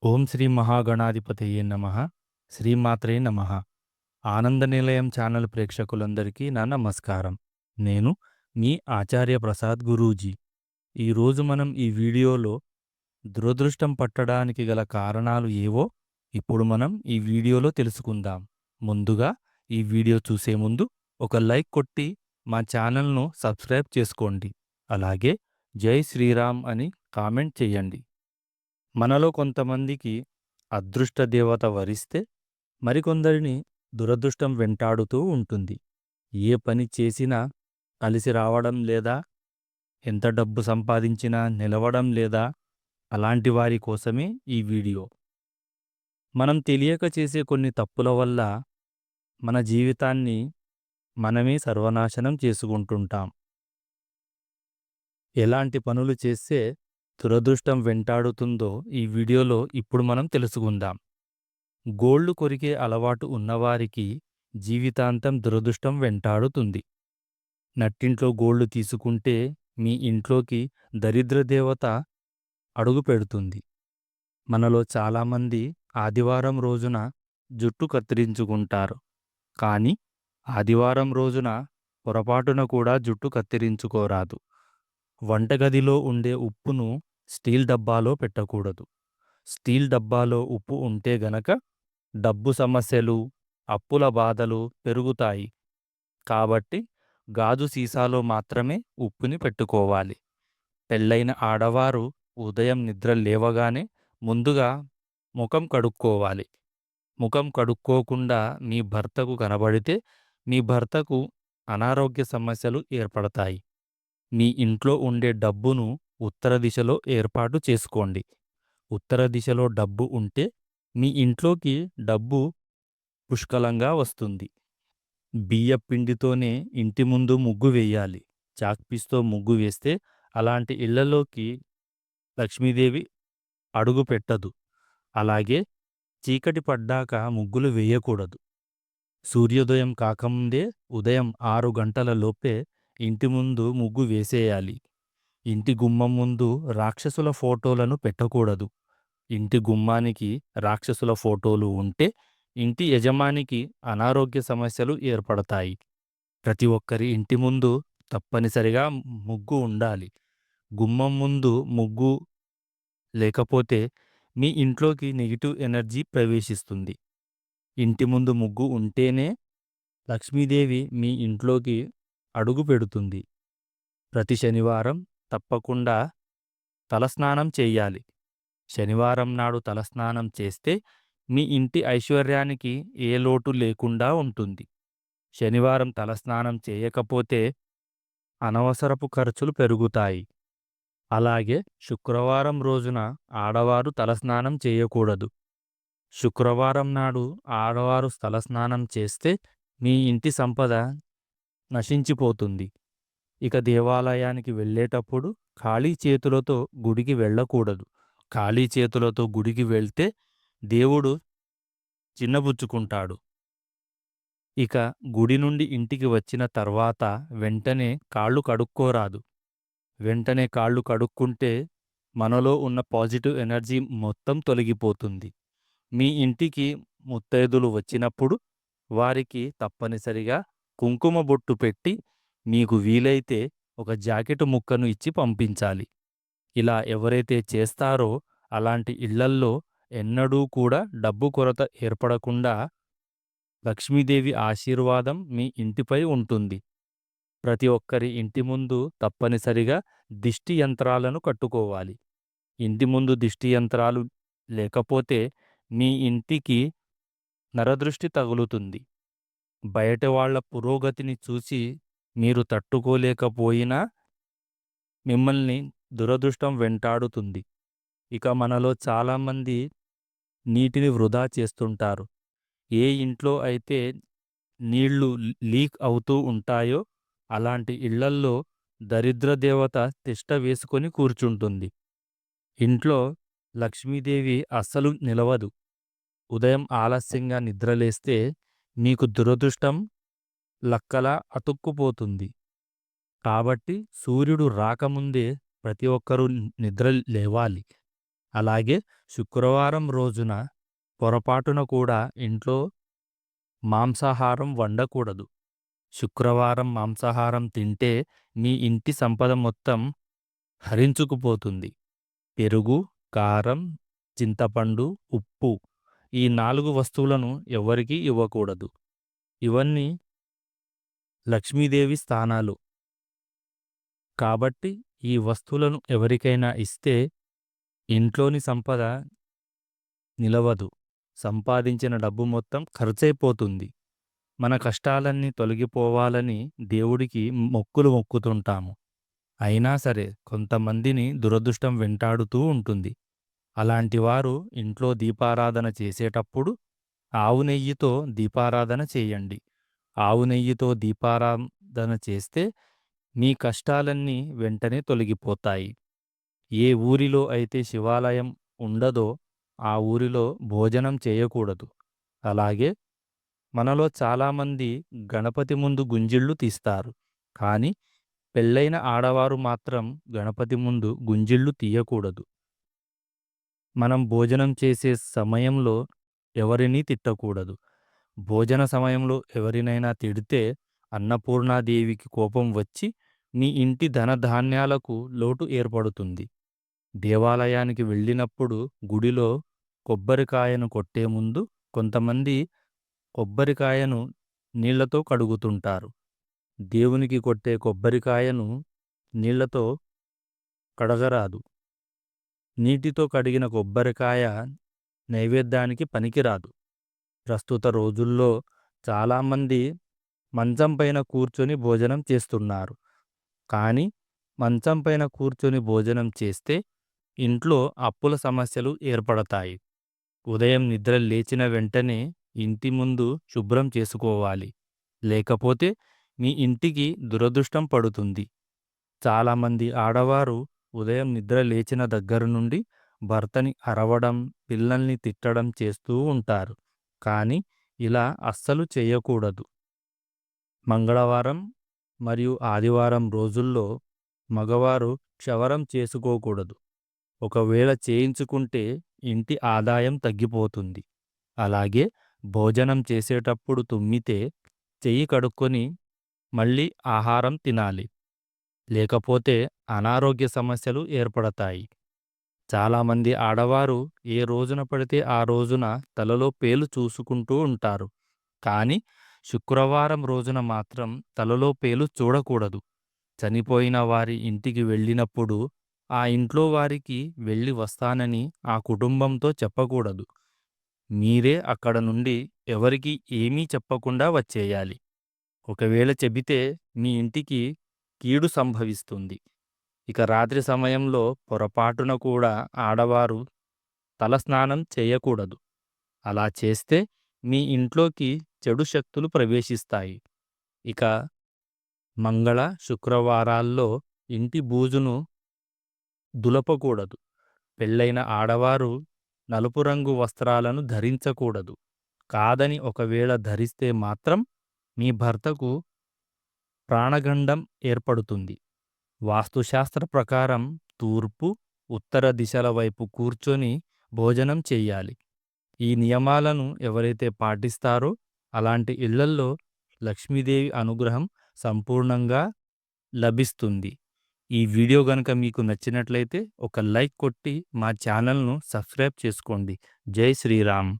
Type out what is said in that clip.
ఓం శ్రీ మహాగణాధిపతయే నమః. శ్రీమాత్రే నమః. ఆనంద నిలయం ఛానల్ ప్రేక్షకులందరికీ నా నమస్కారం. నేను మీ ఆచార్య ప్రసాద్ గురూజీ. ఈరోజు మనం ఈ వీడియోలో దురదృష్టం పట్టడానికి గల కారణాలు ఏవో ఇప్పుడు మనం ఈ వీడియోలో తెలుసుకుందాం. ముందుగా ఈ వీడియో చూసే ముందు ఒక లైక్ కొట్టి మా ఛానల్ను సబ్స్క్రైబ్ చేసుకోండి. అలాగే జై శ్రీరామ్ అని కామెంట్ చేయండి. మనలో కొంతమందికి అదృష్ట దేవత వరిస్తే మరికొందరిని దురదృష్టం వెంటాడుతూ ఉంటుంది. ఏ పని చేసినా కలిసి రావడం లేదా, ఎంత డబ్బు సంపాదించినా నిలవడం లేదా, అలాంటి వారి కోసమే ఈ వీడియో. మనం తెలియక చేసే కొన్ని తప్పుల వల్ల మన జీవితాన్ని మనమే సర్వనాశనం చేసుకుంటుంటాం. ఎలాంటి పనులు చేస్తే దురదృష్టం వెంటాడుతుందో ఈ వీడియోలో ఇప్పుడు మనం తెలుసుకుందాం. గోళ్లు కొరికే అలవాటు ఉన్నవారికి జీవితాంతం దురదృష్టం వెంటాడుతుంది. నట్టింట్లో గోళ్లు తీసుకుంటే మీ ఇంట్లోకి దరిద్రదేవత అడుగుపెడుతుంది. మనలో చాలామంది ఆదివారం రోజున జుట్టు కత్తిరించుకుంటారు. కానీ ఆదివారం రోజున పొరపాటున కూడా జుట్టు కత్తిరించుకోరాదు. వంటగదిలో ఉండే ఉప్పును స్టీల్ డబ్బాలో పెట్టకూడదు. స్టీల్ డబ్బాలో ఉప్పు ఉంటే గనక డబ్బు సమస్యలు, అప్పుల బాధలు పెరుగుతాయి. కాబట్టి గాజు సీసాలో మాత్రమే ఉప్పుని పెట్టుకోవాలి. పెళ్ళైన ఆడవారు ఉదయం నిద్ర లేవగానే ముందుగా ముఖం కడుక్కోవాలి. ముఖం కడుక్కోకుండా మీ భర్తకు కనబడితే మీ భర్తకు అనారోగ్య సమస్యలు ఏర్పడతాయి. మీ ఇంట్లో ఉండే డబ్బును ఉత్తర దిశలో ఏర్పాటు చేసుకోండి. ఉత్తర దిశలో డబ్బు ఉంటే మీ ఇంట్లోకి డబ్బు పుష్కలంగా వస్తుంది. బియ్యపిండితోనే ఇంటి ముందు ముగ్గు వేయాలి. చాక్పీస్తో ముగ్గు వేస్తే అలాంటి ఇళ్లలోకి లక్ష్మీదేవి అడుగు పెట్టదు. అలాగే చీకటి పడ్డాక ముగ్గులు వేయకూడదు. సూర్యోదయం కాకముందే ఉదయం 6 గంటల లోపే ఇంటి ముందు ముగ్గు వేసేయాలి. ఇంటి గుమ్మం ముందు రాక్షసుల ఫోటోలను పెట్టకూడదు. ఇంటి గుమ్మానికి రాక్షసుల ఫోటోలు ఉంటే ఇంటి యజమానికి అనారోగ్య సమస్యలు ఏర్పడతాయి. ప్రతి ఒక్కరి ఇంటి ముందు తప్పనిసరిగా ముగ్గు ఉండాలి. గుమ్మం ముందు ముగ్గు లేకపోతే మీ ఇంట్లోకి నెగిటివ్ ఎనర్జీ ప్రవేశిస్తుంది. ఇంటి ముందు ముగ్గు ఉంటేనే లక్ష్మీదేవి మీ ఇంట్లోకి అడుగు పెడుతుంది. ప్రతి శనివారం తప్పకుండా తలస్నానం చెయ్యాలి. శనివారం నాడు తలస్నానం చేస్తే మీ ఇంటి ఐశ్వర్యానికి ఏ లోటు లేకుండా ఉంటుంది. శనివారం తలస్నానం చేయకపోతే అనవసరపు ఖర్చులు పెరుగుతాయి. అలాగే శుక్రవారం రోజున ఆడవారు తలస్నానం చేయకూడదు. శుక్రవారం నాడు ఆడవారు తలస్నానం చేస్తే మీ ఇంటి సంపద నశించిపోతుంది. ఇక దేవాలయానికి వెళ్ళేటప్పుడు ఖాళీ చేతులతో గుడికి వెళ్ళకూడదు. ఖాళీ చేతులతో గుడికి వెళ్తే దేవుడు చిన్నబుచ్చుకుంటాడు. ఇక గుడి నుండి ఇంటికి వచ్చిన తర్వాత వెంటనే కాళ్ళు కడుక్కోరాదు. వెంటనే కాళ్ళు కడుక్కుంటే మనలో ఉన్న పాజిటివ్ ఎనర్జీ మొత్తం తొలగిపోతుంది. మీ ఇంటికి ముత్తైదులు వచ్చినప్పుడు వారికి తప్పనిసరిగా కుంకుమ బొట్టు పెట్టి మీకు వీలైతే ఒక జాకెటు ముక్కను ఇచ్చి పంపించాలి. ఇలా ఎవరైతే చేస్తారో అలాంటి ఇళ్లల్లో ఎన్నడూ కూడా డబ్బు కొరత ఏర్పడకుండా లక్ష్మీదేవి ఆశీర్వాదం మీ ఇంటిపై ఉంటుంది. ప్రతి ఒక్కరి ఇంటి ముందు తప్పనిసరిగా దిష్టి యంత్రాలను కట్టుకోవాలి. ఇంటి ముందు దిష్టి యంత్రాలు లేకపోతే మీ ఇంటికి నరదృష్టి తగులుతుంది. బయట వాళ్ళ పురోగతిని చూసి మీరు తట్టుకోలేకపోయినా మిమ్మల్ని దురదృష్టం వెంటాడుతుంది. ఇక మనలో చాలామంది నీటిని వృధా చేస్తుంటారు. ఏ ఇంట్లో అయితే నీళ్లు లీక్ అవుతూ ఉంటాయో అలాంటి ఇళ్లల్లో దరిద్ర దేవత తిష్ట వేసుకొని కూర్చుంటుంది. ఇంట్లో లక్ష్మీదేవి అస్సలు నిలవదు. ఉదయం ఆలస్యంగా నిద్రలేస్తే మీకు దురదృష్టం లక్కలా అతుక్కుపోతుంది. కాబట్టి సూర్యుడు రాకముందే ప్రతి ఒక్కరూ నిద్ర లేవాలి. అలాగే శుక్రవారం రోజున పొరపాటున కూడా ఇంట్లో మాంసాహారం వండకూడదు. శుక్రవారం మాంసాహారం తింటే మీ ఇంటి సంపద మొత్తం హరించుకుపోతుంది. పెరుగు, కారం, చింతపండు, ఉప్పు ఈ 4 వస్తువులను ఎవ్వరికీ ఇవ్వకూడదు. ఇవన్నీ లక్ష్మీదేవి స్థానాలు. కాబట్టి ఈ వస్తువులను ఎవరికైనా ఇస్తే ఇంట్లోని సంపద నిలవదు. సంపాదించిన డబ్బు మొత్తం ఖర్చయిపోతుంది. మన కష్టాలన్నీ తొలగిపోవాలని దేవుడికి మొక్కులు మొక్కుతుంటాము. అయినా సరే కొంతమందిని దురదృష్టం వెంటాడుతూ ఉంటుంది. అలాంటి వారు ఇంట్లో దీపారాధన చేసేటప్పుడు ఆవు నెయ్యితో దీపారాధన చేయండి. ఆవు నెయ్యితో దీపారాధన చేస్తే మీ కష్టాలన్నీ వెంటనే తొలగిపోతాయి. ఏ ఊరిలో అయితే శివాలయం ఉండదో ఆ ఊరిలో భోజనం చేయకూడదు. అలాగే మనలో చాలామంది గణపతి ముందు గుంజిళ్ళు తీస్తారు. కానీ పెళ్ళైన ఆడవారు మాత్రం గణపతి ముందు గుంజిళ్ళు తీయకూడదు. మనం భోజనం చేసే సమయంలో ఎవరినీ తిట్టకూడదు. భోజన సమయంలో ఎవరినైనా తిడితే అన్నపూర్ణాదేవికి కోపం వచ్చి మీ ఇంటి ధనధాన్యాలకు లోటు ఏర్పడుతుంది. దేవాలయానికి వెళ్ళినప్పుడు గుడిలో కొబ్బరికాయను కొట్టే ముందు కొంతమంది కొబ్బరికాయను నీళ్లతో కడుగుతుంటారు. దేవునికి కొట్టే కొబ్బరికాయను నీళ్లతో కడగరాదు. నీటితో కడిగిన కొబ్బరికాయ నైవేద్యానికి పనికిరాదు. ప్రస్తుత రోజుల్లో చాలామంది మంచం పైన కూర్చొని భోజనం చేస్తున్నారు. కానీ మంచం పైన కూర్చొని భోజనం చేస్తే ఇంట్లో అప్పుల సమస్యలు ఏర్పడతాయి. ఉదయం నిద్ర లేచిన వెంటనే ఇంటి ముందు శుభ్రం చేసుకోవాలి. లేకపోతే మీ ఇంటికి దురదృష్టం పడుతుంది. చాలామంది ఆడవారు ఉదయం నిద్ర లేచిన దగ్గర నుండి భర్తని అరవడం, పిల్లల్ని తిట్టడం చేస్తూ ఉంటారు. కానీ ఇలా అస్సలు చేయకూడదు. మంగళవారం మరియు ఆదివారం రోజుల్లో మగవారు క్షవరం చేసుకోకూడదు. ఒకవేళ చేయించుకుంటే ఇంటి ఆదాయం తగ్గిపోతుంది. అలాగే భోజనం చేసేటప్పుడు తుమ్మితే చెయ్యి కడుక్కొని మళ్ళీ ఆహారం తినాలి. లేకపోతే అనారోగ్య సమస్యలు ఏర్పడతాయి. చాలామంది ఆడవారు ఏ రోజున పడితే ఆ రోజున తలలో పేలు చూసుకుంటూ ఉంటారు. కానీ శుక్రవారం రోజున మాత్రం తలలో పేలు చూడకూడదు. చనిపోయిన వారి ఇంటికి వెళ్ళినప్పుడు ఆ ఇంట్లో వారికి వెళ్ళి వస్తానని ఆ కుటుంబంతో చెప్పకూడదు. మీరే అక్కడ నుండి ఎవరికీ ఏమీ చెప్పకుండా వచ్చేయాలి. ఒకవేళ చెబితే మీ ఇంటికి కీడు సంభవిస్తుంది. ఇక రాత్రి సమయంలో పొరపాటున కూడా ఆడవారు తలస్నానం చేయకూడదు. అలా చేస్తే మీ ఇంట్లోకి చెడు శక్తులు ప్రవేశిస్తాయి. ఇక మంగళ, శుక్రవారాల్లో ఇంటి బూజును దులపకూడదు. పెళ్ళైన ఆడవారు నలుపు రంగు వస్త్రాలను ధరించకూడదు. కాదని ఒకవేళ ధరిస్తే మాత్రం మీ భర్తకు ప్రాణగండం ఏర్పడుతుంది. వాస్తుశాస్త్ర ప్రకారం తూర్పు, ఉత్తర దిశల వైపు కూర్చొని భోజనం చెయ్యాలి. ఈ నియమాలను ఎవరైతే పాటిస్తారో అలాంటి ఇళ్లల్లో లక్ష్మీదేవి అనుగ్రహం సంపూర్ణంగా లభిస్తుంది. ఈ వీడియో గనుక మీకు నచ్చినట్లయితే ఒక లైక్ కొట్టి మా ఛానల్‌ను సబ్స్క్రైబ్ చేసుకోండి. జై శ్రీరామ్.